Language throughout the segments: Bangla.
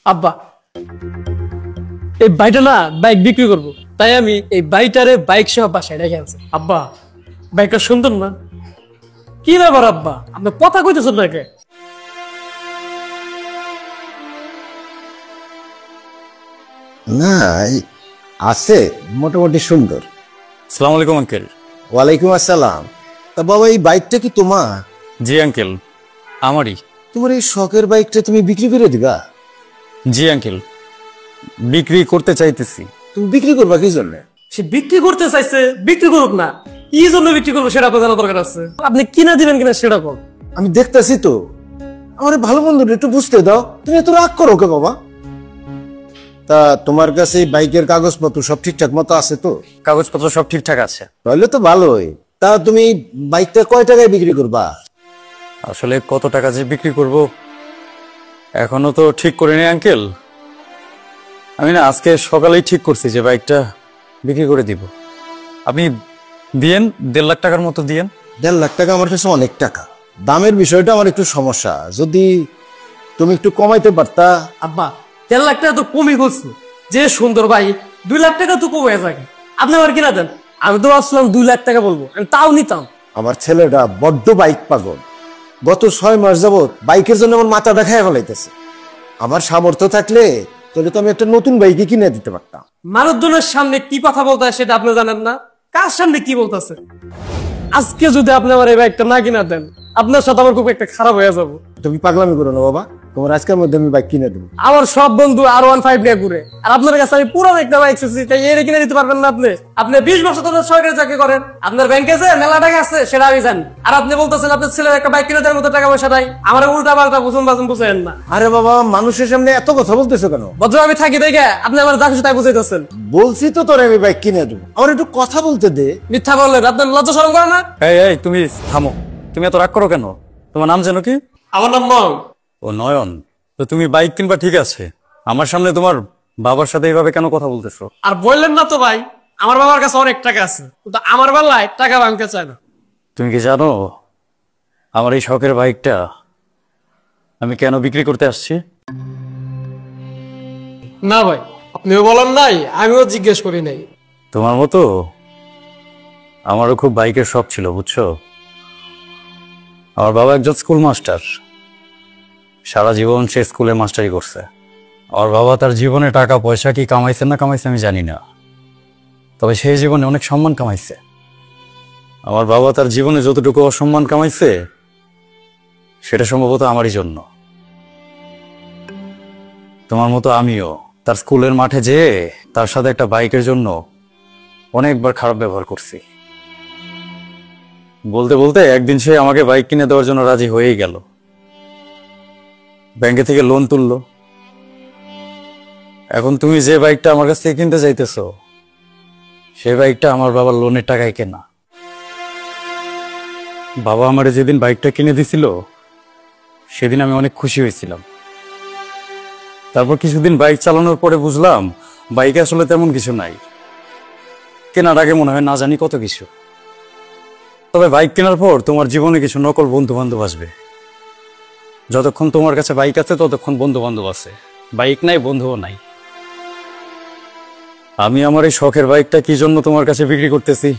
আব্বা, এই বাইকটা না বাইক বিক্রি করব, তাই আমি এই বাইকটারে বাইক সহ বাসায় রেখে আনছি। আব্বা, বাইকটা সুন্দর না? কি ব্যাপার আব্বা, আপনি কথা কইতেছেন না কে? না, আছে মোটামুটি সুন্দর। আসসালামু আলাইকুম আঙ্কেল। ওয়ালাইকুম আসসালাম। তা বাবা, এই বাইকটা কি তোমার? জি আঙ্কেল, আমারই। তোমার এই শখের বাইকটা তুমি বিক্রি করে দিবা? জি আঙ্কেল, বিক্রি করতে চাইতেছি। তুমি বিক্রি করবা কি জন্য? সে বিক্রি করতে চাইছে, বিক্রি করুক না। কি জন্য বিক্রি করবো সেটা আপনার জানা দরকার আছে। আপনি কিনা দিবেন কিনা সেটা কোন। আমি দেখতেছি তো, আমার ভালো মন্দ একটু বুঝতে দাও। তুমি এত রাগ করো কে বাবা? তা তোমার কাছে এই বাইকের কাগজপত্র সব ঠিকঠাক মতো আছে তো? কাগজপত্র সব ঠিকঠাক আছে। তাহলে তো ভালোই। তা তুমি বাইকটা কয় টাকায় বিক্রি করবা? আসলে কত টাকা যে বিক্রি করব এখনো তো ঠিক করিনি আঙ্কেল। আমি না আজকে সকালেই ঠিক করছি যে বাইকটা বিক্রি করে দিব। আপনি দিয়েন 1.5 লাখ টাকার মতো দিয়েন। 1.5 লাখ টাকা আমার কাছে অনেক টাকা। দামের বিষয়টা আমার একটু সমস্যা, যদি তুমি একটু কমাইতে পারতা। আব্বা, 1.5 লাখ টাকা তো কমই করছে। যে সুন্দর বাইক, 2 লাখ টাকা তো কমে থাকে। আপনি আবার কিনা দেন। আমি তো ভাবছিলাম 2 লাখ টাকা বলবো, আমি তাও নিতাম। আমার ছেলেটা বড্ড বাইক পাগল। গত 6 মাস যাবত বাইকের জন্য আমার মাথাটা খেয়ে ফেলাইতেছে। আমার সামর্থ্য থাকলে তাহলে তো আমি একটা নতুন বাইকই কিনে দিতে পারতাম। মানুষজনের সামনে কি কথা বলতে হয় সেটা আপনি জানেন না। কার সামনে কি বলতেছে? আজকে যদি আপনি আমার এই বাইকটা না কিনা দেন, আপনার সাথে আমার খুব একটা খারাপ হয়ে যাবো। তুমি পাগলামি করো না বাবা, তোমার আজকের মধ্যে আমি বাইক কিনে দেবো। আমার সব বন্ধু R15 নিয়ে ঘুরে, আর আপনার কাছে আমি পুরো একটা বাইক এসেছি, তাই এর কিনে দিতে পারবেন না আপনি? আপনি 20 বছর ধরে সরকারি চাকরি করেন, আপনার ব্যাংকে আছে মেলা টাকা আছে, সেটা আমি জানি। আর আপনি বলতেছেন আপনার ছেলের একটা বাইক কিনে দেওয়ার মতো টাকা পয়সা নাই। আমার উল্টা পাল্টা বুঝেন না। আরে বাবা, মানুষের সামনে এত কথা বলতেছো কেন? বজ্র আমি থাকি দেখে আপনি আমার যা খুশি তাই বুঝাইতেছেন। বলছি তো তোর আমি বাইক কিনে দেবো, আমার একটু কথা বলতে দে। মিথ্যা বললেন, আপনার লজ্জা শরম করে না? এই এই তুমি থামো। তুমি এত রাগ করো কেন? তোমার নাম যেন কি? আমার নাম নয়। ও নয়ন। তো তুমি বাইক কিনবা ঠিক আছে, আমার সামনে তোমার বাবার সাথে এইভাবে কেন কথা বলতেছো? আর বললেন না তো ভাই, আমার বাবার কাছে অনেক টাকা আছে, কিন্তু আমার বেলায় টাকা ভাঙতে চায় না। তুমি কি জানো আমার এই শখের বাইকটা আমি কেন বিক্রি করতে আসছি? না ভাই, আপনিও বলেন নাই, আমিও জিজ্ঞেস করি নাই। তোমার মতো আমারও খুব বাইকের শখ ছিল, বুঝছো? আমার বাবা একজন স্কুল মাস্টার, সারা জীবন সে স্কুলে মাস্টারি করছে। আমার বাবা তার জীবনে টাকা পয়সা কি কামাইছে না কামাইছে আমি জানি না, তবে সেই জীবনে অনেক সম্মান কামাইছে। আমার বাবা তার জীবনে যতটুকু অসম্মান কামাইছে সেটা সম্ভবত আমারই জন্য। তোমার মতো আমিও তার স্কুলের মাঠে যেয়ে তার সাথে একটা বাইকের জন্য অনেকবার খারাপ ব্যবহার করছি। বলতে বলতে একদিন সে আমাকে বাইক কিনে দেওয়ার জন্য রাজি হয়েই গেল। ব্যাংকে থেকে লোন তুললো। এখন তুমি যে বাইকটা আমার কাছ থেকে কিনতে চাইতেছো সেই বাইকটা আমার বাবার লোনের টাকায় কেনা। বাবা আমারে যেদিন বাইকটা কিনে দিছিল সেদিন আমি অনেক খুশি হয়েছিলাম। তারপর কিছুদিন বাইক চালানোর পরে বুঝলাম বাইকে আসলে তেমন কিছু নাই। কেনার আগে মনে হয় না জানি কত কিছু। তবে বাইক কেনার পর তোমার জীবনে কিছু নকল বন্ধু বান্ধব আসবে। যতক্ষণ তোমার কাছে বাইক আছে ততক্ষণ বন্ধু বান্ধব আছে, বাইক নাই বন্ধুও নাই। আমি আমার এই শখের বাইকটা কি জন্য তোমার কাছে বিক্রি করতেছি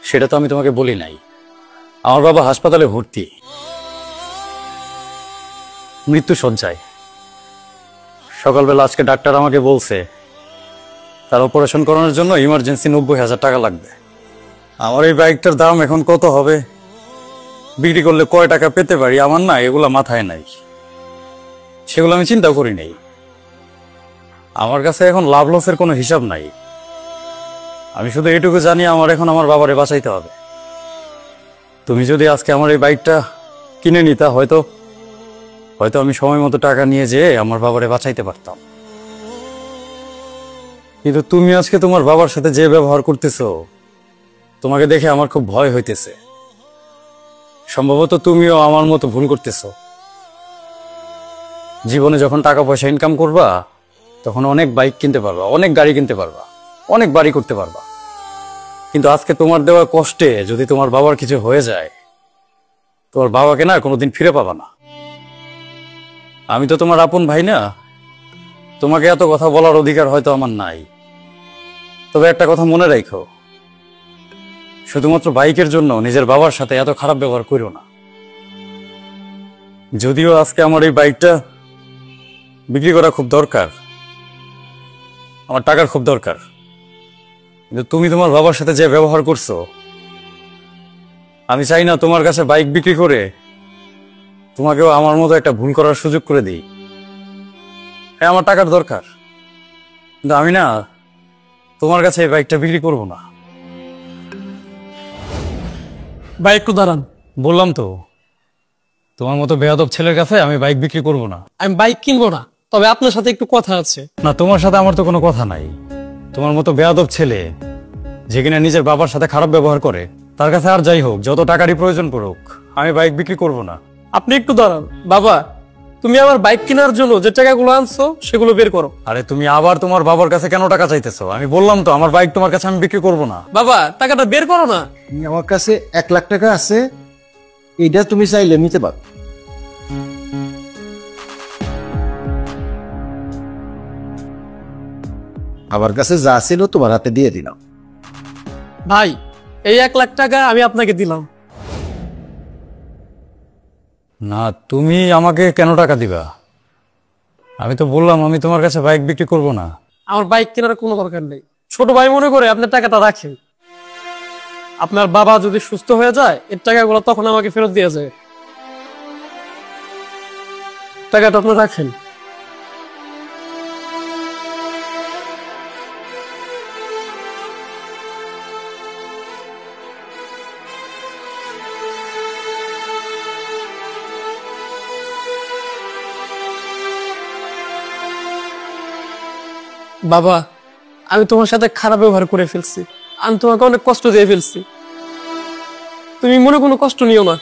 সেটা তো আমি তোমাকে বলি নাই। আমার বাবা হাসপাতালে ভর্তি, মৃত্যু শয্যায়। সকালবেলা আজকে ডাক্তার আমাকে বলছে তার অপারেশন করানোর জন্য ইমার্জেন্সি 90,000 টাকা লাগবে। আমার এই বাইকটার দাম এখন কত হবে, বিক্রি করলে কয় টাকা পেতে পারি, আমার না এগুলা মাথায় নাই, সেগুলো আমি চিন্তা করি নাই। আমার কাছে এখন লাভ লসের কোনো হিসাব নাই। আমি শুধু এটুকু জানি আমার এখন আমার বাবারে বাঁচাইতে হবে। তুমি যদি আজকে আমার এই বাইকটা কিনে নিতা হয়তো হয়তো আমি সময় মতো টাকা নিয়ে যেয়ে আমার বাবারে বাঁচাইতে পারতাম। কিন্তু তুমি আজকে তোমার বাবার সাথে যে ব্যবহার করতেছো তোমাকে দেখে আমার খুব ভয় হইতেছে। সম্ভবত তুমিও আমার মতো ভুল করতেছো। জীবনে যখন টাকা পয়সা ইনকাম করবা তখন অনেক বাইক কিনতে পারবা, অনেক গাড়ি কিনতে পারবা, অনেক বাড়ি করতে পারবা। কিন্তু আজকে তোমার দেওয়া কষ্টে যদি তোমার বাবার কিছু হয়ে যায় তোমার বাবাকে না কোনোদিন ফিরে পাবা না। আমি তো তোমার আপন ভাই না, তোমাকে এত কথা বলার অধিকার হয়তো আমার নাই, তবে একটা কথা মনে রাখো, শুধুমাত্র বাইকের জন্য নিজের বাবার সাথে এত খারাপ ব্যবহার করো না। যদিও আজকে আমার এই বাইকটা বিক্রি করা খুব দরকার, আমার টাকার খুব দরকার, কিন্তু তুমি তোমার বাবার সাথে যে ব্যবহার করছো, আমি চাই না তোমার কাছে বাইক বিক্রি করে তোমাকেও আমার মতো একটা ভুল করার সুযোগ করে দিই। হ্যাঁ, আমার টাকার দরকার, কিন্তু আমি না তোমার কাছে এই বাইকটা বিক্রি করব না। ভাই একটু দাঁড়ান। বললাম তো, তোমার মতো বেয়াদব ছেলের কাছে আমি বাইক বিক্রি করব না। আমি বাইক কিনবো না, তবে আপনার সাথে একটু কথা আছে। না, তোমার সাথে আমার তো কোনো কথা নাই। তোমার মতো বেয়াদব ছেলে যে কিনা নিজের বাবার সাথে খারাপ ব্যবহার করে, তার কাছে আর যাই হোক, যত টাকারই প্রয়োজন পড়ুক, আমি বাইক বিক্রি করব না। আপনি একটু দাঁড়ান। বাবা, তুমি আমার বাইক কেনার জন্য যে টাকাগুলো আনছো সেগুলো বের করো। আরে তুমি আবার তোমার বাবার কাছে কেন টাকা চাইতেছো? আমি বললাম তো আমার বাইক তোমার কাছে আমি বিক্রি করব না। বাবা, টাকাটা বের করো না। আমার কাছে 1 লাখ টাকা আছে, এইটা তুমি চাইলে নিতে পারো। আমার কাছে যা ছিল তোমার হাতে দিয়ে দিলাম। ভাই, এই 1 লাখ টাকা আমি আপনাকে দিলাম। না, তুমি আমাকে কেন টাকা দিবা? আমি তো বললাম আমি তোমার কাছে বাইক বিক্রি করব না। আমার বাইক কেনার কোনো দরকার নেই। ছোট ভাই মনে করে আপনার টাকাটা রাখেন। আপনার বাবা যদি সুস্থ হয়ে যায়, এর টাকাগুলো তখন আমাকে ফেরত দিয়ে যায়। টাকাটা আপনি রাখেন। বাবা, আমি তোমার সাথে খারাপ ব্যবহার করে ফেলছি। আমি তোমাকে অনেক কষ্ট দিয়ে ফেলছি। তুমি মনে কোনো কষ্ট নিও না।